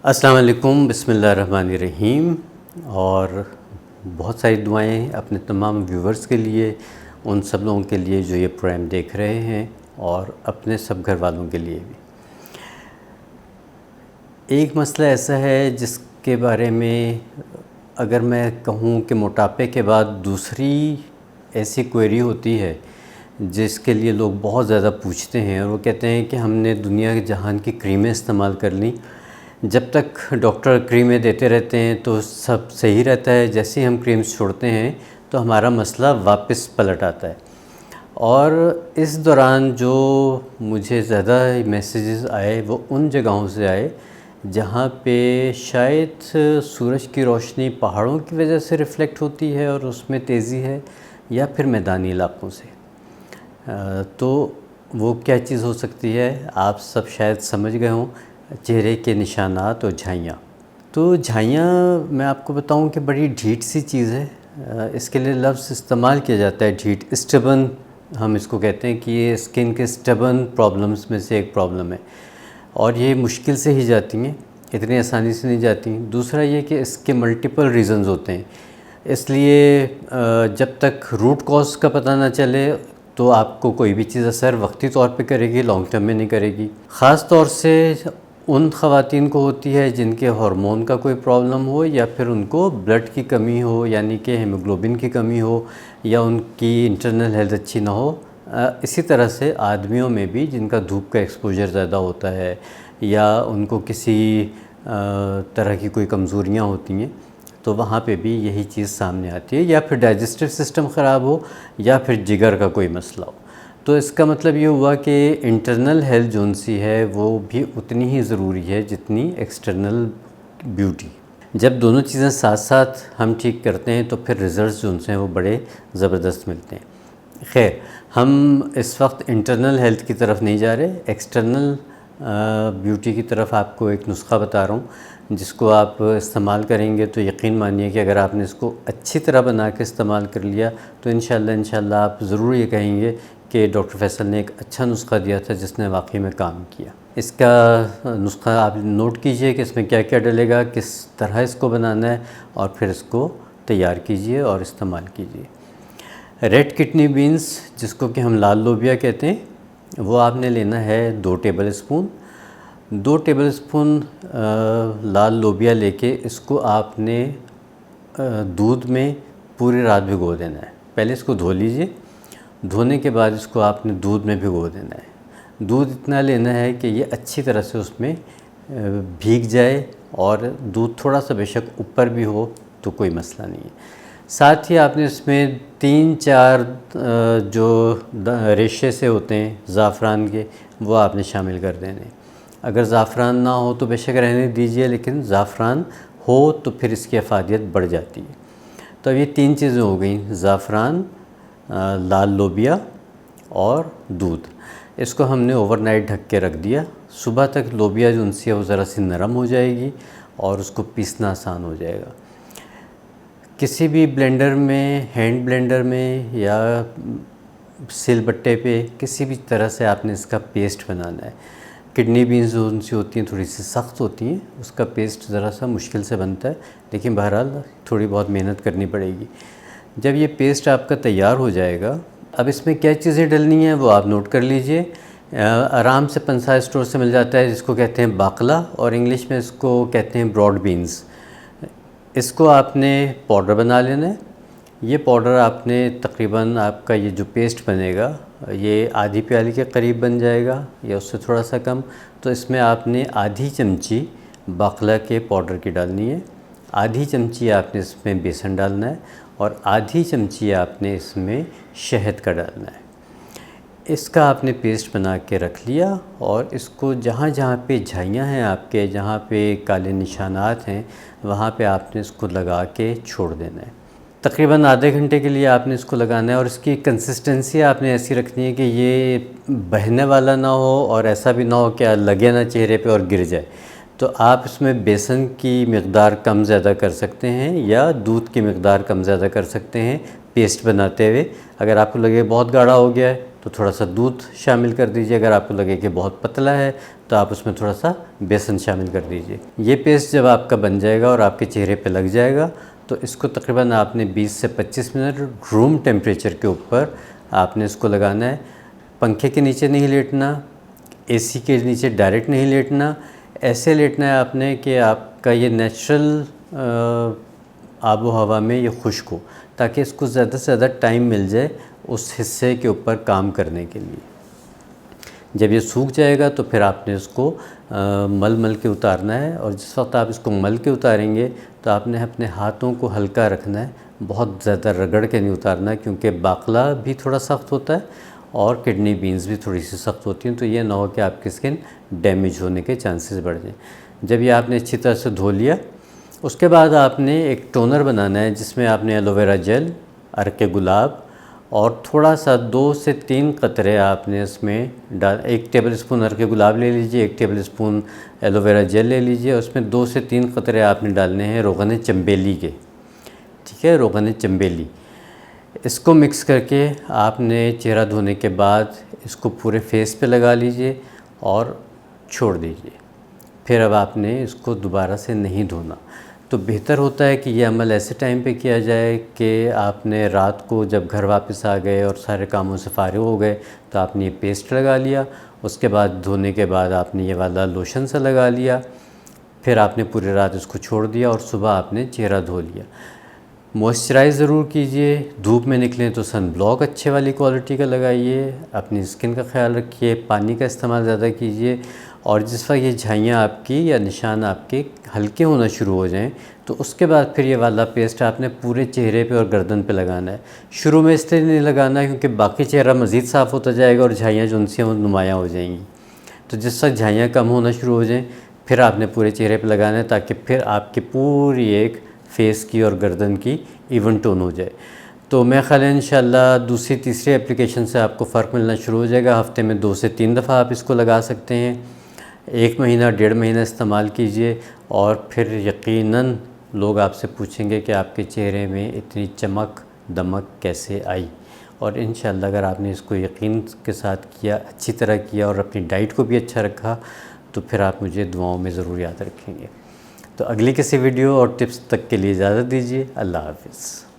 अस्सलाम वालेकुम, बिस्मिल्लाहिर्रहमानिर्रहीम। और बहुत सारी दुआएं अपने तमाम व्यूवर्स के लिए, उन सब लोगों के लिए जो ये प्रोग्राम देख रहे हैं और अपने सब घर वालों के लिए भी। एक मसला ऐसा है जिसके बारे में अगर मैं कहूँ कि मोटापे के बाद दूसरी ऐसी क्वेरी होती है जिसके लिए लोग बहुत ज़्यादा पूछते हैं, और वो कहते हैं कि हमने दुनिया के जहान की क्रीमें इस्तेमाल कर ली, जब तक डॉक्टर क्रीमें देते रहते हैं तो सब सही रहता है, जैसे ही हम क्रीम्स छोड़ते हैं तो हमारा मसला वापस पलट आता है। और इस दौरान जो मुझे ज़्यादा मैसेजेस आए वो उन जगहों से आए जहाँ पे शायद सूरज की रोशनी पहाड़ों की वजह से रिफ़्लेक्ट होती है और उसमें तेज़ी है, या फिर मैदानी इलाकों से। तो वो क्या चीज़ हो सकती है, आप सब शायद समझ गए हों। चेहरे के निशानात और झाइयाँ। तो झाइयाँ मैं आपको बताऊं कि बड़ी ढीठ सी चीज़ है। इसके लिए लफ्ज़ इस्तेमाल किया जाता है ढीठ, स्टबन हम इसको कहते हैं कि ये स्किन के स्टबन प्रॉब्लम्स में से एक प्रॉब्लम है, और ये मुश्किल से ही जाती हैं, इतनी आसानी से नहीं जाती। दूसरा ये कि इसके मल्टीपल रीज़न्स होते हैं, इसलिए जब तक रूट कॉज का पता ना चले तो आपको कोई भी चीज़ असर वक्ती तौर पे करेगी, लॉन्ग टर्म में नहीं करेगी। ख़ास तौर से उन ख़वातीन को होती है जिनके हार्मोन का कोई प्रॉब्लम हो, या फिर उनको ब्लड की कमी हो, यानी कि हीमोग्लोबिन की कमी हो, या उनकी इंटरनल हेल्थ अच्छी ना हो। इसी तरह से आदमियों में भी जिनका धूप का एक्सपोजर ज़्यादा होता है, या उनको किसी तरह की कोई कमज़ोरियाँ होती हैं, तो वहाँ पे भी यही चीज़ सामने आती है। या फिर डाइजेस्टिव सिस्टम ख़राब हो, या फिर जिगर का कोई मसला हो। तो इसका मतलब ये हुआ कि इंटरनल हेल्थ जोन सी है वो भी उतनी ही ज़रूरी है जितनी एक्सटर्नल ब्यूटी। जब दोनों चीज़ें साथ साथ हम ठीक करते हैं तो फिर रिज़ल्ट्स जो उनसे हैं वो बड़े ज़बरदस्त मिलते हैं। खैर, हम इस वक्त इंटरनल हेल्थ की तरफ नहीं जा रहे, एक्सटर्नल ब्यूटी की तरफ आपको एक नुस्खा बता रहा हूँ जिसको आप इस्तेमाल करेंगे तो यकीन मानिए कि अगर आपने इसको अच्छी तरह बना के इस्तेमाल कर लिया तो इंशाल्लाह आप ज़रूर ये कहेंगे कि डॉक्टर फैसल ने एक अच्छा नुस्खा दिया था जिसने वाकई में काम किया। इसका नुस्खा आप नोट कीजिए कि इसमें क्या क्या डलेगा, किस तरह इसको बनाना है, और फिर इसको तैयार कीजिए और इस्तेमाल कीजिए। रेड किडनी बीन्स, जिसको कि हम लाल लोबिया कहते हैं, वो आपने लेना है 2 टेबल स्पून। 2 टेबल स्पून लाल लोबिया लेके इसको आपने दूध में पूरी रात भिगो देना है। पहले इसको धो लीजिए, धोने के बाद इसको आपने दूध में भिगो देना है। दूध इतना लेना है कि ये अच्छी तरह से उसमें भीग जाए, और दूध थोड़ा सा बेशक ऊपर भी हो तो कोई मसला नहीं है। साथ ही आपने इसमें 3-4 जो रेशे से होते हैं ज़ाफ़रान के, वो आपने शामिल कर देने। अगर ज़ाफ़रान ना हो तो बेशक रहने दीजिए, लेकिन ज़ाफ़रान हो तो फिर इसकी अफादियत बढ़ जाती है। तो अब ये 3 चीज़ें हो गई, ज़ाफ़रान, लाल लोबिया और दूध। इसको हमने ओवरनाइट ढक के रख दिया। सुबह तक लोबिया जो उनसी है वो ज़रा सी नरम हो जाएगी और उसको पीसना आसान हो जाएगा। किसी भी ब्लेंडर में, हैंड ब्लेंडर में या सिलबट्टे पे, किसी भी तरह से आपने इसका पेस्ट बनाना है। किडनी बीन्स जो उनसी होती हैं थोड़ी सी सख्त होती हैं, उसका पेस्ट ज़रा सा मुश्किल से बनता है, लेकिन बहरहाल थोड़ी बहुत मेहनत करनी पड़ेगी। जब ये पेस्ट आपका तैयार हो जाएगा, अब इसमें क्या चीज़ें डलनी हैं वो आप नोट कर लीजिए। आराम से पंसार स्टोर से मिल जाता है, जिसको कहते हैं बाकला, और इंग्लिश में इसको कहते हैं ब्रॉड बीन्स। इसको आपने पाउडर बना लेना है। ये पाउडर आपने तकरीबन, आपका ये जो पेस्ट बनेगा ये आधी प्याली के करीब बन जाएगा या उससे थोड़ा सा कम। तो इसमें आपने आधी चमची बाकला के पाउडर की डालनी है, आधी चमची आपने इसमें बेसन डालना है, और आधी चमची आपने इसमें शहद का डालना है। इसका आपने पेस्ट बना के रख लिया, और इसको जहाँ जहाँ पे झाइयाँ हैं आपके, जहाँ पे काले निशानात हैं, वहाँ पे आपने इसको लगा के छोड़ देना है। तकरीबन आधे घंटे के लिए आपने इसको लगाना है, और इसकी कंसिस्टेंसी आपने ऐसी रखनी है कि ये बहने वाला ना हो और ऐसा भी ना हो कि लगे ना चेहरे पे और गिर जाए। तो आप इसमें बेसन की मिक़दार कम ज़्यादा कर सकते हैं, या दूध की मिक़दार कम ज़्यादा कर सकते हैं पेस्ट बनाते हुए। अगर आपको लगे बहुत गाढ़ा हो गया है तो थोड़ा सा दूध शामिल कर दीजिए। अगर आपको लगे कि बहुत पतला है तो आप उसमें थोड़ा सा बेसन शामिल कर दीजिए। ये पेस्ट जब आपका बन जाएगा और आपके चेहरे पे लग जाएगा तो इसको तकरीबन आपने 20 से 25 मिनट रूम टेम्परेचर के ऊपर आपने इसको लगाना है। पंखे के नीचे नहीं लेटना, एसी के नीचे डायरेक्ट नहीं लेटना, ऐसे लेटना है आपने कि आपका ये नेचुरल आबो हवा में ये खुश्क हो, ताकि इसको ज़्यादा से ज़्यादा टाइम मिल जाए उस हिस्से के ऊपर काम करने के लिए। जब ये सूख जाएगा तो फिर आपने इसको मल मल के उतारना है, और जिस वक्त आप इसको मल के उतारेंगे तो आपने अपने हाथों को हल्का रखना है, बहुत ज़्यादा रगड़ के नहीं उतारना, क्योंकि बाकला भी थोड़ा सख्त होता है और किडनी बीन्स भी थोड़ी सी सख्त होती हैं, तो ये ना हो कि आपकी स्किन डैमेज होने के चांसेस बढ़ जाएँ। जब ये आपने अच्छी तरह से धो लिया, उसके बाद आपने एक टोनर बनाना है जिसमें आपने एलोवेरा जेल, अर्के गुलाब और थोड़ा सा 2 से 3 कतरे आपने इसमें डाल, 1 टेबल स्पून अर्के गुलाब ले लीजिए, 1 टेबल स्पून एलोवेरा जेल ले लीजिए, उसमें 2 से 3 कतरे आपने डालने हैं रोगन चंबेली के, ठीक है, रोगन चंबेली। इसको मिक्स करके आपने चेहरा धोने के बाद इसको पूरे फेस पे लगा लीजिए और छोड़ दीजिए। फिर अब आपने इसको दोबारा से नहीं धोना। तो बेहतर होता है कि ये अमल ऐसे टाइम पे किया जाए कि आपने रात को जब घर वापस आ गए और सारे कामों से फारिग हो गए तो आपने ये पेस्ट लगा लिया, उसके बाद धोने के बाद आपने ये वाला लोशन सा लगा लिया, फिर आपने पूरी रात इसको छोड़ दिया और सुबह आपने चेहरा धो लिया। मॉइस्चराइज़ ज़रूर कीजिए, धूप में निकलें तो सन ब्लॉक अच्छे वाली क्वालिटी का लगाइए, अपनी स्किन का ख्याल रखिए, पानी का इस्तेमाल ज़्यादा कीजिए, और जिस वक्त ये झाइयाँ आपकी या निशान आपके हल्के होना शुरू हो जाएं तो उसके बाद फिर ये वाला पेस्ट आपने पूरे चेहरे पे और गर्दन पे लगाना है। शुरू में इसलिए नहीं लगाना क्योंकि बाकी चेहरा मज़ीद साफ़ होता जाएगा और झाइयाँ जो उनसे वो नुमायाँ हो जाएंगी। तो जिस वक्त झाइयाँ कम होना शुरू हो जाएँ फिर आपने पूरे चेहरे पे लगाना है, ताकि फिर आपकी पूरी एक फेस की और गर्दन की इवन टोन हो जाए। तो मैं ख्याल है इंशाल्लाह दूसरी तीसरी एप्लीकेशन से आपको फ़र्क मिलना शुरू हो जाएगा। हफ़्ते में 2 से 3 दफ़ा आप इसको लगा सकते हैं। 1 महीना 1.5 महीना इस्तेमाल कीजिए और फिर यकीनन लोग आपसे पूछेंगे कि आपके चेहरे में इतनी चमक दमक कैसे आई। और इंशाल्लाह अगर आपने इसको यकीन के साथ किया, अच्छी तरह किया और अपनी डाइट को भी अच्छा रखा, तो फिर आप मुझे दुआओं में ज़रूर याद रखेंगे। तो अगली किसी वीडियो और टिप्स तक के लिए इजाज़त दीजिए। अल्लाह हाफ़िज़।